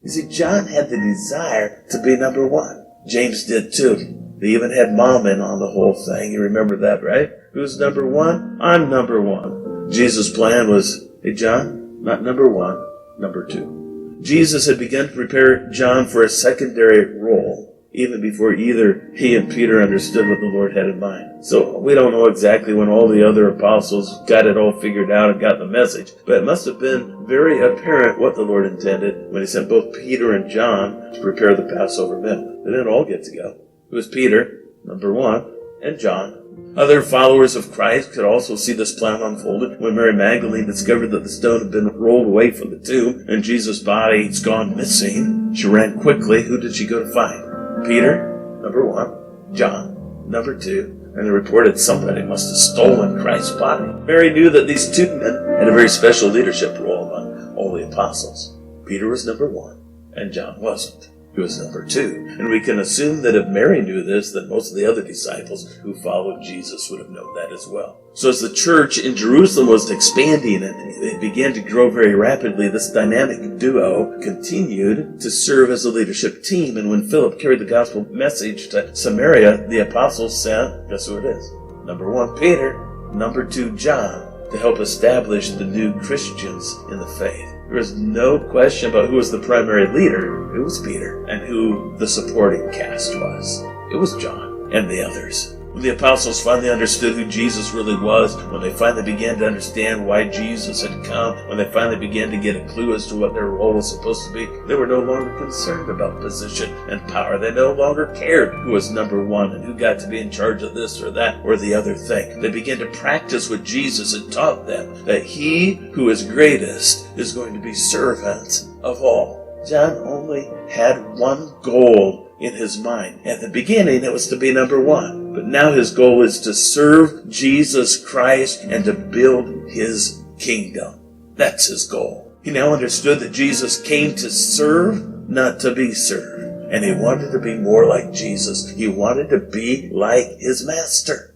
You see, John had the desire to be number one. James did too. They even had Mom in on the whole thing. You remember that, right? Who's number one? I'm number one. Jesus' plan was, hey, John, not number one, number two. Jesus had begun to prepare John for a secondary role, even before either he and Peter understood what the Lord had in mind. So we don't know exactly when all the other apostles got it all figured out and got the message, but it must have been very apparent what the Lord intended when he sent both Peter and John to prepare the Passover meal. They didn't all get to go. It was Peter, number one, and John. Other followers of Christ could also see this plan unfolded when Mary Magdalene discovered that the stone had been rolled away from the tomb and Jesus' body had gone missing. She ran quickly. Who did she go to find? Peter, number one, John, number two, and they reported somebody must have stolen Christ's body. Mary knew that these two men had a very special leadership role among all the apostles. Peter was number one, and John wasn't. He was number two. And we can assume that if Mary knew this, then most of the other disciples who followed Jesus would have known that as well. So as the church in Jerusalem was expanding and it began to grow very rapidly, this dynamic duo continued to serve as a leadership team. And when Philip carried the gospel message to Samaria, the apostles sent, guess who it is? Number one, Peter. Number two, John, to help establish the new Christians in the faith. There was no question about who was the primary leader. It was Peter. And who the supporting cast was. It was John and the others. When the apostles finally understood who Jesus really was, when they finally began to understand why Jesus had come, when they finally began to get a clue as to what their role was supposed to be, they were no longer concerned about position and power. They no longer cared who was number one and who got to be in charge of this or that or the other thing. They began to practice what Jesus had taught them, that he who is greatest is going to be servant of all. John only had one goal in his mind. At the beginning, it was to be number one. But now his goal is to serve Jesus Christ and to build his kingdom. That's his goal. He now understood that Jesus came to serve, not to be served. And he wanted to be more like Jesus. He wanted to be like his master.